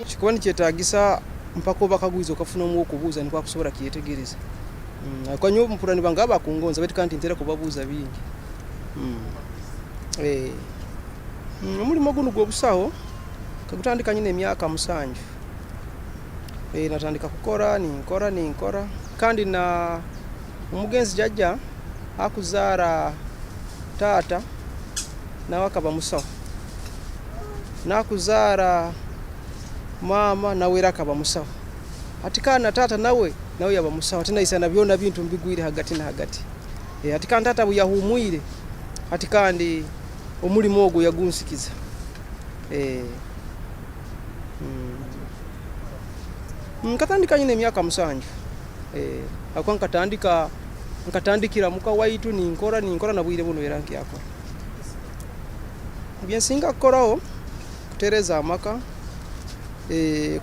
Kikuba nikyetaagisa mpaka oba kagwiza okafunamu okubuuza nikwo akusobola kyetegereza. Kwa nyo mpulani bange abakungonza bati kanti ntera kubabuuza bingi. Omulimo guno gw'obusawo kagutandika nyine emyaka 7. Natandika kukora ninkora kandi na omugenzi jajja akuzaara taata nawe akaba musawo, nakuzaara mama nawe era akaba musawo, ati kana taata nawe yaba musawo, ati naisana byona bintu mbigwire hagati na hagati. Ati kana taata buyahumwire, ati kandi omulimo ogwo yagunsikiza. Nkatandika nyine emyaka 7. Akwa nkatandikira muka waitu ninkora na bwire buno era nkyakora. Byensinga kukoraho kutereza amaka,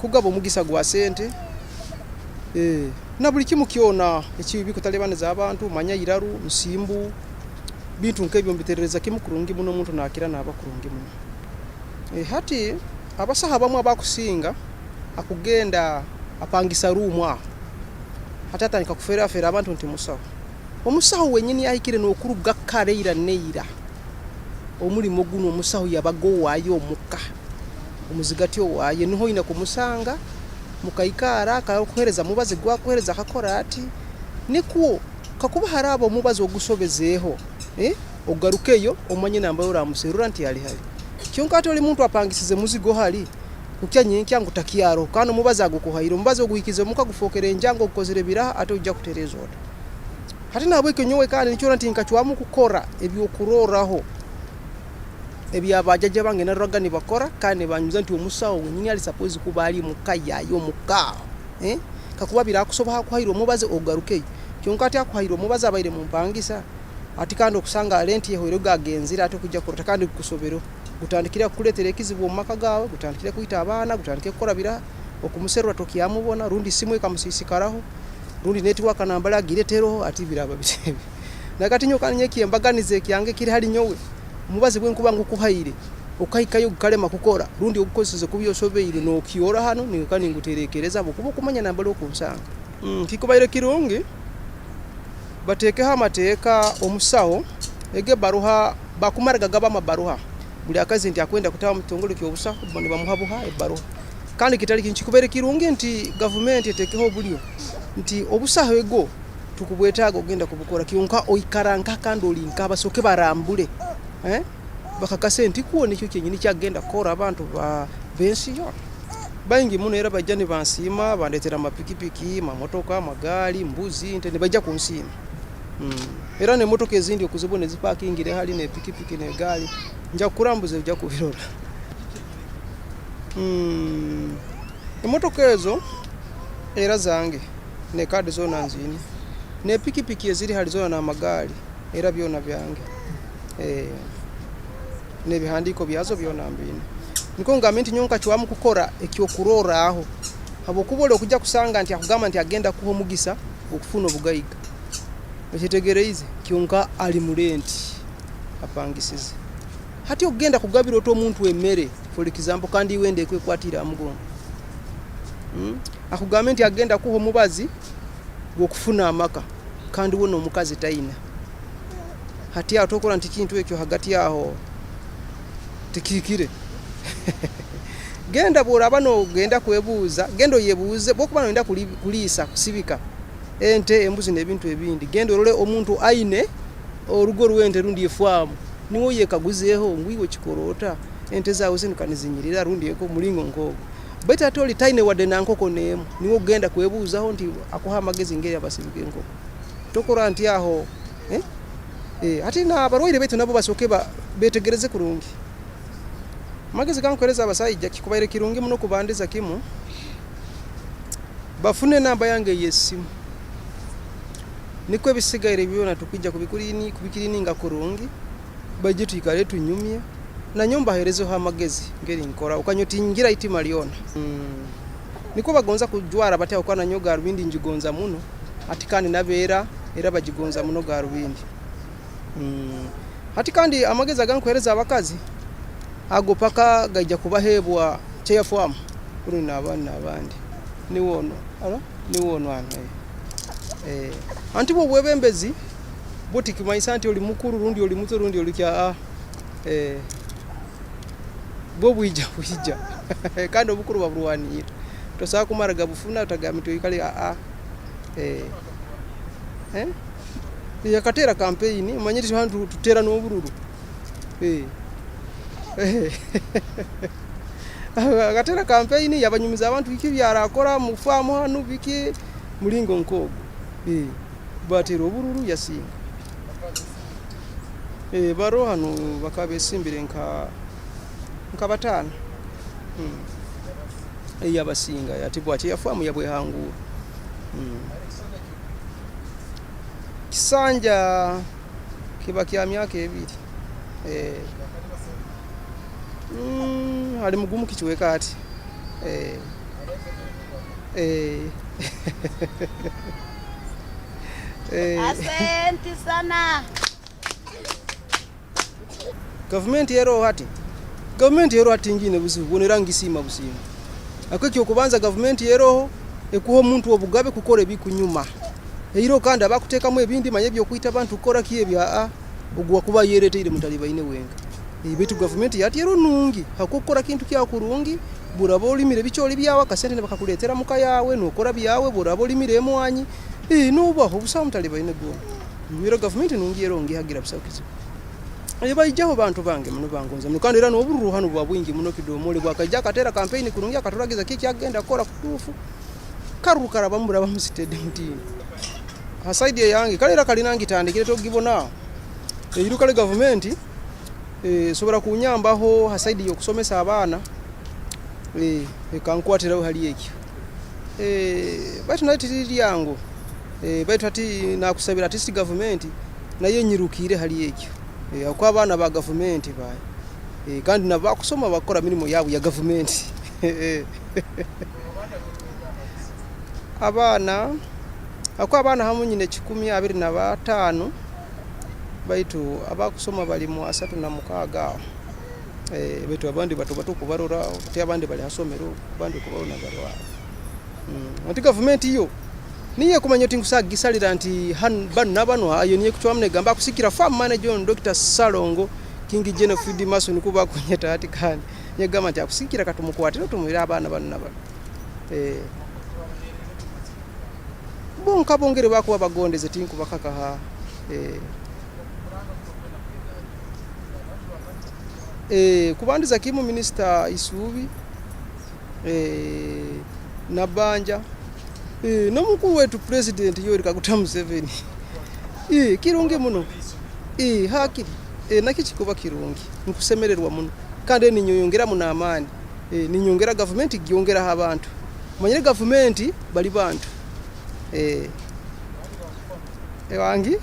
kugaba omugisa gwa sente, na buli kimu kyona ekibi kutalebaniza abantu, manya iraru, nsimbu, bintu nkebyo mbiterereza kimu kurungi muno omuntu nakira n'abakurungi muno. Hati abasaha bamwe abakusinga akugenda apangisa rumu aho, hati atandika kufera abantu nti musawo. Omusawo wenyini yahikire n'okuruga kareira neira. Omulimo guno omusawo yabagowayo omuka omuzigati owaye niho ina kumusanga mukaikara akakuhereza mubaze gwakuhereza akakora ati nikuo kakuba harabo mubaze ogusobezeho ogarukeyo omanye namba yoramuserura nti hali kyonka ati oli muntu apangisize muzigo hali kukyanye nkyangu takiyaro kana mubaze agukuhaira mubaze oguhikize muka gufokere enjango okozere biraha ate ujja kutereza oda hati nabwe kenyowe kandi nikyona nti nkachwamu kukora ebyokuroraho ebyabajajja bange naragani bakora kandi banyuza nti omusawo wenyini ali suppose kuba ali mukayayo mukao kakuba birakusobaha kuhaira omubaze ogarukeyo kyonka ati akuhaira omubaze abaire mu mpangisa ati kandi okusanga rent yeho gagenzira ate kujja kurota kandi kusobero gutandikira kuletera ekizibu omumaka gawe gutandikira kuyita abaana gutandikira kukora bira okumuserwa tokiyamubona rundi simu ekamusisikaraho rundi network nambala giretero ati biraba bitebi nakati nyoka nyeki embaganize kyange kiri hali nyowe mubaze bwenkuba ngukuhaire okayikayo gukalema kukora rundi okukozese kubyosobeire no kiyora hano nikani nguterekereza bokuba kumanya nambala okunsanga kikubaire kirungi bateke amateeka omusawo ege baruha bakumaraga gaba mabaruha buli akazi nti akwenda kutawa mutongolo kyobusawo bone bamuhabuha ebaruha kandi kitali kinchikubaire kirungi nti government etekeho bulyo nti obusaho ego tukubwetaaga ogenda kubukora kiyonka oikaranka kandi olinka basoke barambule bakakase nti kuwo nikyo kyenyini kyagenda kora abantu ba bensiyo baingi muno era bajjani bansima bandetera mapikipiki mamotoka magali mbuzi nte ne bajja kunsima era ne motoka ezindi okuzibone zipakingire hali ne pikipiki ne gali nja kurambuze ujja kubirora emotoka ezo era zange ne kadi zona nzini ne pikipiki eziri hali zona na magali era byona byange ne bihandiko byazo byona mbine niko ngamenti nyonka chwamu kukora ekyokurora aho habo kubole okujja kusanga nti akugamba nti agenda kuho mugisa okufuna obugayiga ekitegereize kyonka ali mulenti apangisize hati ogenda kugabira oto omuntu emmere for example kandi wende kwekwatira amugongo akugamba nti agenda kuho mubazi gwokufuna amaka kandi wona omukazi taina hati atokola nti kintu ekyo hagati yaho tikikire genda bora bano genda kwebuuza gendo yebuuze bokuba nenda kulisa kusibika ente embuzi nebintu ebindi gendo olole omuntu aine orugo rwente rundi efamu niwo yekaguzeho ngwiwo kikorota ente zawe zinkanizinyirira rundi eko mulingo ngogo beta toli taine wade nankoko nemu niwo genda kwebuuzaho nti akuha magezi ngeri abasibike nkoko tokora nti aho ati na barwaire betu nabo basoke betegereze kurungi magezi kankoleza abasayija kikubaire kirungi muno kubandiza kimu bafune namba yange yesimu nikwe bisigaire byona tukijja kubikirini nga kurungi baje tuyikale tunyumye na nyumba herezo ha magezi ngeri nkora ukanyotingira itima liona niko bagonza kujwara bati akwana nyoga rubindi njigonza muno atikani nabera era bajigonza muno ga rubindi hati kandi amagezi agankwereza abakazi ago paka gajja kubahebwa cheyafamu kuri n'abandi niwono ano anti bwo bwebembezi boti kimaisa anti oli mukuru rundi oli muto rundi oli kya bwo bwija kandi obukuru babulwanira tosaa kumaraga bufuna tagamito ikali yakatera campaign manyiri hantu tutera n'obururu akatera campaign yabanyumiza abantu iki byarakora mu famu hanu biki mulingo nkogo batero obururu yasinga baro hano bakabesimbire nka batana yabasinga yatibwa yafamu yabwe hanguru kisanja kiba kya myaka ebiri ali mugumu kichweka ati asante sana government yero hati ngine buzibu wonera ngisima busima akweki okubanza government yero ekuho muntu obugabe kukore bikunyuma eiro kandi abakutekamu ebindi manye byo kuita abantu kora kiye bya ogwa kuba yereteire mutaliba ine wenga ibitu government yati yero nungi hakukora kintu kya kurungi burabo olimire bicholi byawe kasente bakakuletera muka yawe nokora byawe burabo olimire emwanyi nuba obusa mutaliba ine go miro government nungi yero ngi hagira busakizo bayijaho bantu bange muno bangonza kandi era n'obururu hano bwa bwingi muno kidomole bwakajja katera campaign kurungi akaturagiza kiki agenda kora kutufu karukara bamura bamusitede mutini hasaidi yange kalera kalinangi tandikire to gibona iru kale government sobora kunyambaho hasaidi yo kusomesa abana kankwatira hali ekyo batu natiri yango batu ati nakusabira ati government nayo nyirukire hali ekyo akwa abana ba government baye kandi nabakusoma bakora mirimo yabo ya government abana hamu nyine 125 baitu abakusoma bali mu 36 baitu abandi batu kubarora ati abandi bali hasomero abandi kubarona barwa ati government iyo niye kumanya oti nkusagisalira nti bano ayo niye kutwamne gamba kusikira farm manager Dr. Salongo King General Field Mason kuba kunyeta ati kandi nyegama nti akusikira katumukwatira tumwira abana bano bonka bongere bako abagondeze tinku bakaka ha kubandiza kimu minister Isubi Nabanja nomukuru wetu president Yoweri Kaguta Museveni kirungi muno hakiri nakikikuba kirungi nkusemererwa muno kandi ninyongera muno amani ninyongera government giongera abantu manyire government bali bantu wangi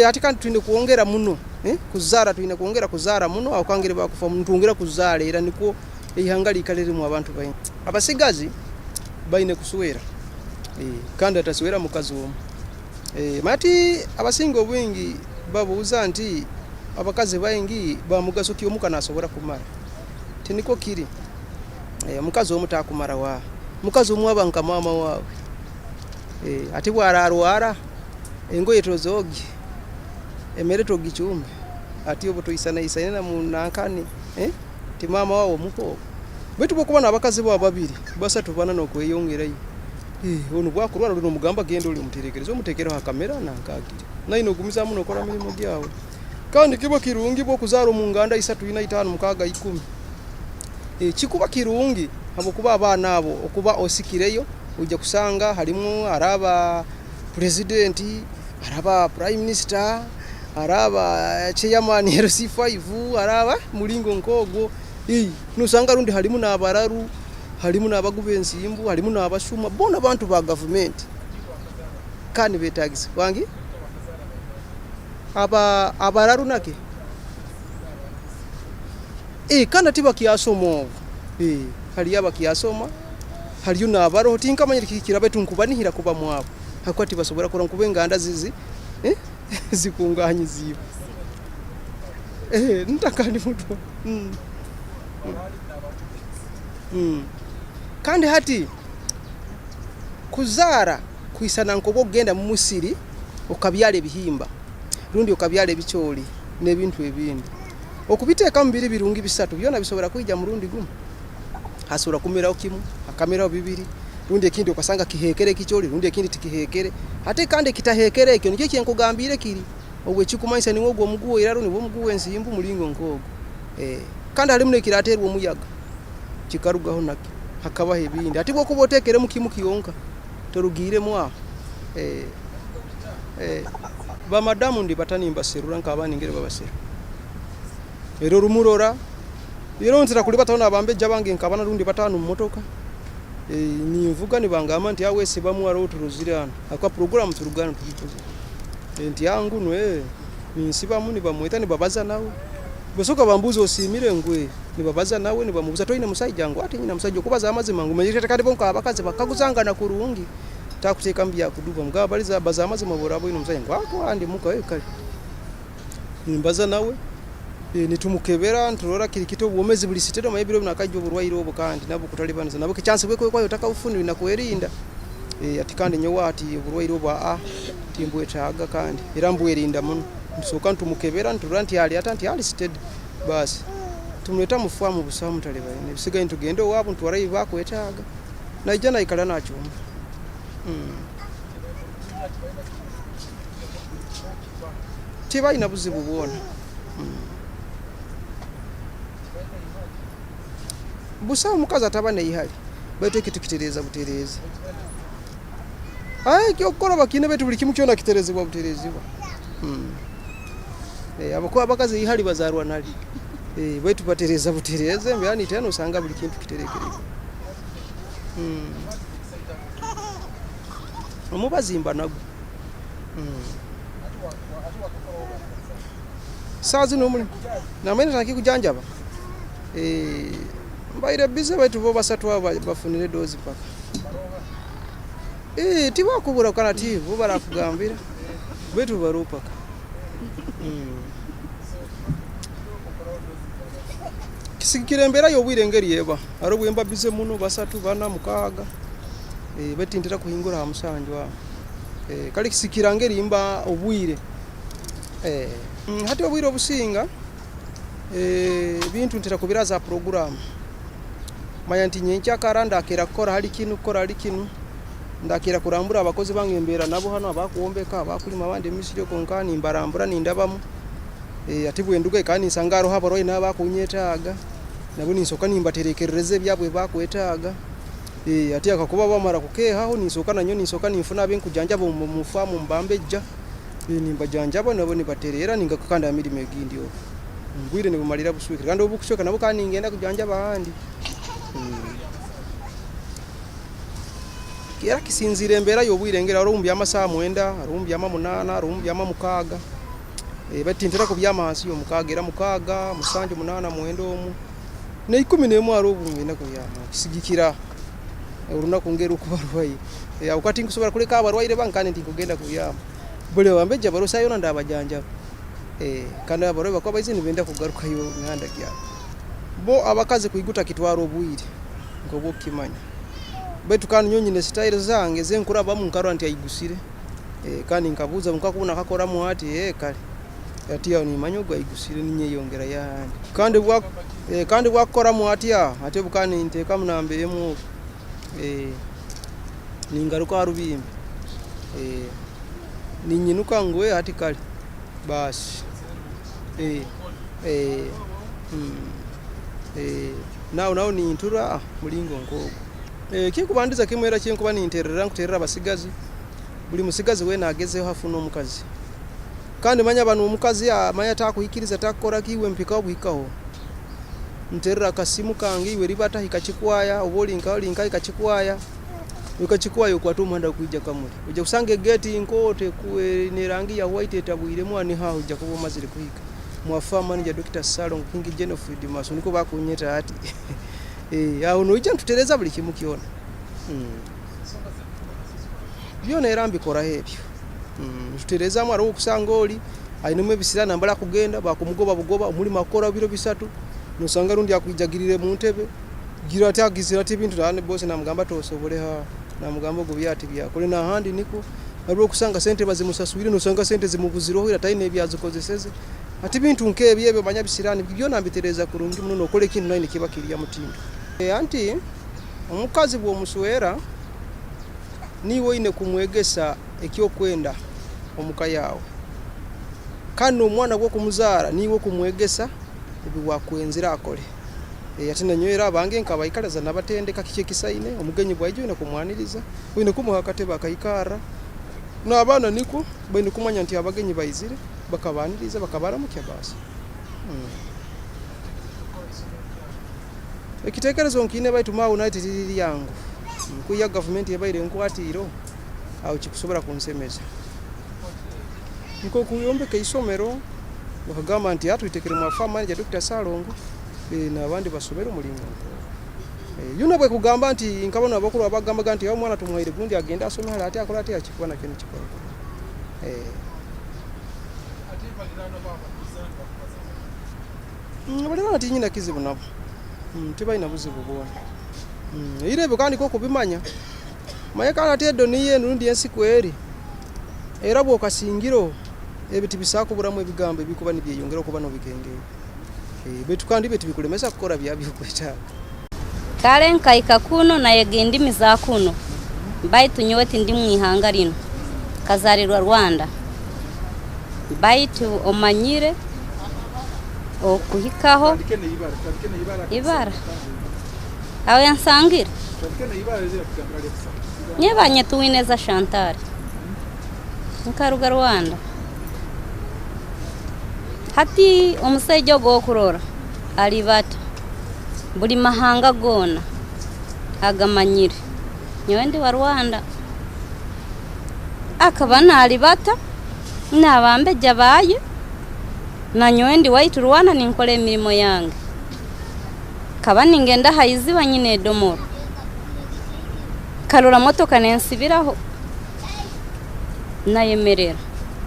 ati kandi tuine kuongera muno kuzara tuine kuongera kuzara muno akangire bakufa muntu ongera kuzara era niko ihangali ikalere mu abantu bayi abasigazi baine kuswera kandi ataswera mukazi womu mati abasingo bwingi babuuza nti abakazi baingi bamugaso kiyo mukana asobora kumara tiniko kiri mukazi womu takumara wa mukazi womu abanka mama wawe ati bwararwara engoye tozogi emereto gichumbe ati obo toisana na munankani ti mama wawo muko betu bokubana abakazi bo babiri basatu bana nokweyongerayo ono bwakurwara luno mugamba gendo oli muterekerezo mutekero ha kamera nankagire naino gumiza muno kola milimo gyawe kandi kibo kirungi bwo kuzaro mu nganda 3 mukaga 10 kikuba kirungi abo kuba abana abo okuba osikireyo ujja kusanga halimu araba president araba prime minister araba chairman RC5 araba mulingo nkogo nusanga rundi halimu na abararu halimu na abagubensi imbu halimu na abashuma bona bantu ba government kani betagisi wangi abararu nake kana tiba kiasomo hali yaba kiasoma haliyo na abaro tinka manyiri kirabetu nkubanihira kuba mwabo hakwati basobora kora nkubenga anda zizi zikunganyiziba ntakandi mutu kandi hati kuzaara kwisana nkobo ogenda mu musiri okabyala ebihimba lundi okabyala ebikyoli n'ebintu ebindi okubiteeka mu biri birungi bisatu byona bisobola kwijja mu lundi gumu hasobola kumerawo kimu akamerawo bibiri lundi ekindi okasanga kiheekere ekikyoli lundi ekindi tikiheekere ate kandi kitaheekere ekyo nikyo kyenkugambire kiri obwe kikumanyisa niwo ogwo omuguwa era niwo omuguwa ensimbu mulingo nk'ogwo kandi halimu nekirateerwa omuyaga kikarugaho nakyo hakabaho ebindi ate bwokuba oteekeremu kimu kiyonka torugiiremu aho bamadamu ndi batani mbaserura nk'abaningere babaseru era olumurora era ntera kuli bataona abambejja bange nkabana lundi batano mu motoka ninvuga nibangamba nti awese bamuwala otuluzirana akwa programu tulugana tulikoze nti yangu nwe ninsibamu nibamweta nibabaza nawe bosoka bambuzo osimire ngwe nibabaza nawe nibamubuza toine musajja ngo ati nyina musajja okubaza amazima ngo mejete kati bonka abakazi bakaguzangana kurungi takuteeka mbya kuduba mugaba baliza baza amazima borabo ino musajja ngo ako andi muka kali nimbaza nawe nitumukebera nturora kirikito obwomezi buli sitero mayebiro binakajjo oburwaire obwo kandi nabo kutalibaniza nabo kichanse bwe kwayo takawufuni nakwerinda ati kandi nyowa ati oburwaire obwa timbwe taga kandi era mbwerinda muno nsoka ntumukebera nturora nti ali ata nti ali sted basi tumuleta mufamu busamu taleba ne bisigaye ntugende wabo ntwarayi bakwetaga naija naikala nacho tiba ina buzibu bwona busamu mukazi atabane ihali bete kitu kitereza butereza kyo kola bakine betu buli kimu kyona kiterezebwa buterezebwa abakuba bakazi ihali bazarwa nali bwetu batereza butereze mbyani tena usanga buli kintu kiterekereza omubazimba nago sazi nomuli namene nakikujanjaba mbaire bize bwetu bo basatu aba bafunire dozi paka tibakubura kana tivo barakugambira bwetu barupaka kisikire mbera yobwire ngeri yeba aro bwemba bize muno basatu bana mukaga betindira kuhingura hamusanjwa kali kisikira ngeri imba obwire hati obwire obusinga bintu ntira kubira za program mayanti nyencha karanda akera kora hali kinu ndakira kurambura abakozi bangembera nabo hano abakuombeka abakulima bande misiro konkani mbarambura nindabamu ati bwenduka kani sangaro habo royi nabakunyetaga nabo ninsoka nimbaterekerereze byabwe bakwetaga ati akakuba bamara kukehaho ninsoka nanyo ninsoka ninfuna benkujanja bo mufamu mbambejja nimbajanja nabo nibaterera ningakukanda amirimo egindi yo ngwire nibumalira buswikira kandi obukushoka nabo kani ngenda kujanja bahandi kera kisinzire mbera yobwirengera rumbi amasaha 9 rumbi ama 8 rumbi ama 6 batintira ku byamahasi yo mukagera mukaga musanje 8 9 ne 11 arubunge nako yama kisigikira uruna kungera ukubarwayi ukati nkusobora kuleka abarwaire bankane ntikugenda kuyama bule wambeja barosa yona ndabajanja kandi abarwayi bakwa bayizini benda kugaruka yo nganda kya bo abakaze kuiguta kitwaro obwire ngobo kimanya betu kandi nyonyi ne style zange zenkura bamu nkaro anti ayigusire kandi nkabuza mukakubona kakora mu ati kale ati ya ni manyogo ayigusire ninye yongera yandi kandi bwakora mu ati ate bukani nteka munambe yemu ningaruka harubimbi ninyinuka ngwe ati kale basi nao ni intura mulingo ngogo kikubandiza kimwera cyenkuba ninterera nkuterera abasigazi buli musigazi we nagezeho hafuna omukazi kandi manya banu omukazi amanya takuhikiriza takora kiwe mpika obwikaho nterera kasimu kangi iwe ribata hikachikwaya oboli nka hikachikwaya ukachikwaya kwatu mwanda kuija kamuri uje kusange gate inkote kuwe ne rangi ya white etabwire mwana haho uje kubo mazire kuhika mwafa manager Dr. Salong King Jennifer Maso niko bakunyeta ati aho noija ntutereza buli kimu kiona byona erambi kora hebyo tutereza mwaro okusanga oli ainumwe bisira nambala kugenda bakumugoba bugoba omuli makora biro bisatu nosanga rundi akwijagirire mu ntebe gira atagizira ati bintu dane boss namugamba tosoboleha namugamba go byati byakole na handi niko abo kusanga sente bazimusasubire no sanga sente zimubuziroho irataine byazikozeseze ati bintu nkebyebe manya bisirani byo nambitereza kurungi muno nokole kintu nine kibakiriya mutindo anti omukazi bwo muswera niwo ine kumwegesa ekyo kwenda omuka yawo kano omwana gwo kumuzara niwo kumwegesa ebiwa kwenzira akole ati nanywera abange nkabayikalaza nabatendeka kike kisaine omugenyi bwaje ine kumwaniriza ine kumuha kateba akayikara n'abana niko bene kumanya nti abagenyi bayizire bakabaniriza bakabara mu kyabasa ekitekerezo nkine bayituma United yangu kuya government yabaire nkwatiro au kikusobora kunsemeza niko kuyombeka isomero bakagamba nti atuitekere mu afama manager Dr. Salongo n'abandi basomero mulimo yuna bwe kugamba nti nkabona abakuru abagamba nti mwana tumwaire gundi agenda asoma hala ati akola ati akikwana kintu kikora Nabona ati nyina kizibu nabo tibaina buzibu bwona irebe kandi ko kubimanya mayeka ati edo niye nundi ensiku eri era bwo kasingiro ebiti bisako buramu ebigambo bikuba nibyeyongera kuba no bikenge betu kandi beti bikulemesa kukora byabyo kweta kale nkaika kuno na yegendimi za kuno baitu nyoti ndi mwihanga lino kazarirwa Rwanda baitu omanyire okuhikaho ibara aho yansangira nyebanye tuwineza Chantal nkaruga Rwanda hati omusajja go kurora ali bato buli mahanga gona agamanyire nyendi wa Rwanda akabana ali bata nabambe jabaye na nyendi waitu Rwanda ninkole emirimo yange kabani ngenda haiziba nyine domoro karora motoka nensibiraho nayemerera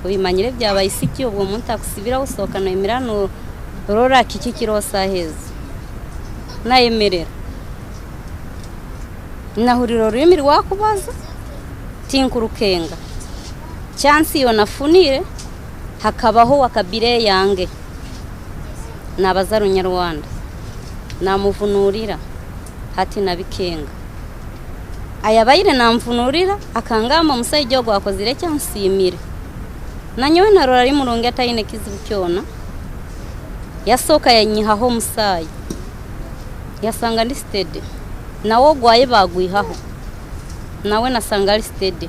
ubimanyire byabaye isiki ubwo muntu akusibiraho usoka no emirano rora kiki kirosa heza nayemerera nahuriro rwimiri wakubaza tinkurukenga chance yo nafunire hakabaho wakabire yange nabazaru Nyarwanda namuvunurira hati nabikenga ayabayire namvunurira akangamba musajja gwo akozire cyansimire nanyowe narora ari murongo atayine kizibu cyona yasoka yanyihaho musayi yasanga ndi steady nawo gwaye bagwihaho nawe nasanga ari steady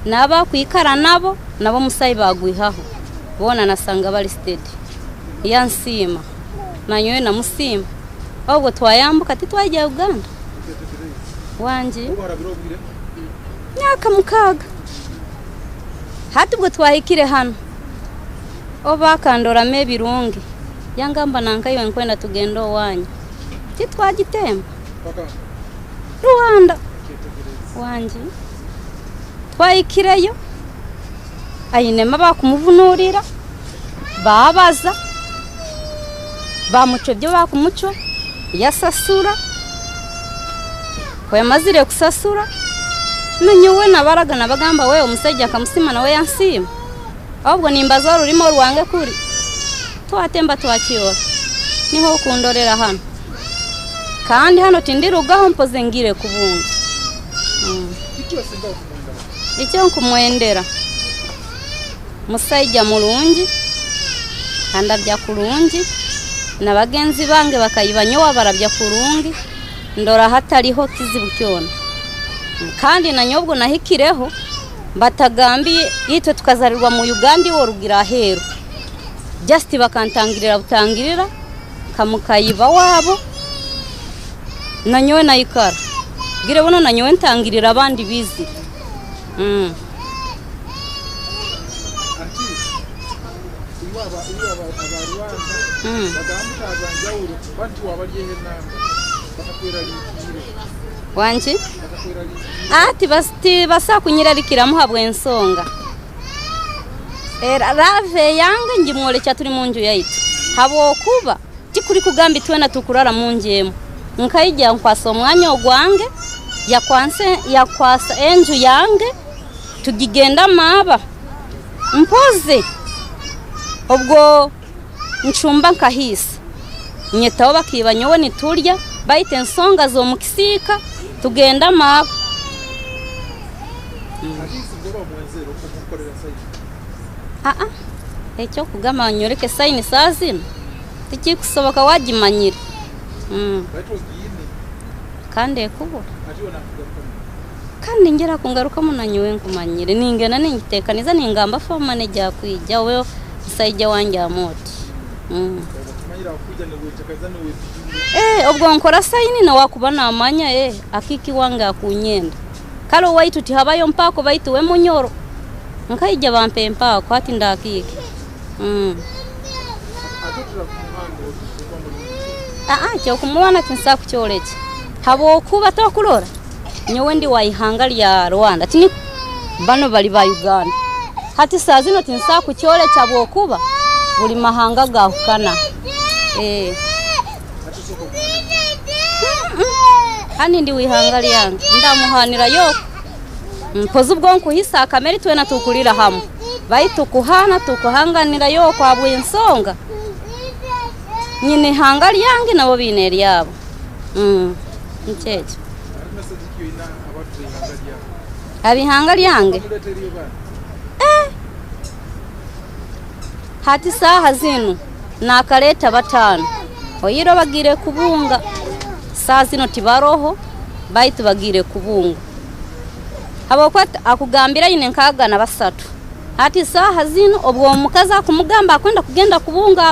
naba kwikara nabo musayi bagwihaho bona nasanga bari steady yansima nanyowe namusima ahubwo twayambuka titwajya Uganda wanje nyaka mukaga hati ubwo twahikire hano obakandora mebirungi yangamba nankayo nkwenda tugendo wanya titwagitemba Rwanda wanje twahikireyo ayinema bakumuvunurira babaza bamuco byo bakumuco yasasura ko yamazire kusasura nanyowe nabaraga nabagamba we umusajja akamusima nawe yansima ahubwo nimbazo rurimo rwange kuri twatemba twakiyora niho kundorera hano kandi hano tindirugaho mpoze ngire kubunga icyo nkumwendera musajja mulungi andabya kurungi nabagenzi bange bakayibanyowa barabya kurungi ndora hatariho kizibu cyona kandi nanyobwo nahikireho batagambiye yitwe tukazarirwa mu Uganda wo rugira hero just bakantangirira butangirira kamukayiba wabo nanyowe nayikara gire bono nanyowe ntangirira abandi bizi wanchi ati basa kunyirarikira muhabwe ensonga era rave yange ngimwole cya turi munju yaitu habo kuba tikuri kugambi twena tukurara munjemo nkaijja nkwasa omwanya ogwange yakwasa enju yange tugigenda maaba mpoze obwo nchumba nkahisa nyetaho bakiba nyowe nitulya baite ensonga zo mukisiika tugenda maaba ekyo kugama nyoreke sayini sazino tikikusoboka wagimanyire kandi ekubura kandi ngera kungaruka munanyowe nkumanyire ningena ningitekaniza ningamba fama nejja kwijja we musajja wanje amoti obwo nkora sayini na wakuba namanya akiki wange akunyenda kale waitu tihabayo mpako baitu we munyoro nkaijja bampe mpako ati ndakiki kyo kumwana kinsaku kyoleki habo kuba tokulora nyowe ndi waihanga lya Rwanda tini bano bali ba Uganda hati saa zino tinsaku kyoleki abo kuba buli mahanga gahukana hani ndi wihanga lyange ndamuhanira yo mpozi ubwo nkuhisa kameri twena tukulira hamwe baitu kuhana tukuhanganira yo kwa bwensonga nyine hanga lyange nabo bine lyabo nchecho abihanga lyange hati saha zino nakaleta batano oyiro bagire kubunga saa zino tibaroho baitu bagire kubunga habokwata akugambira yine nkagana basatu hati saha zino obwo mukaza kumugamba akwenda kugenda kubunga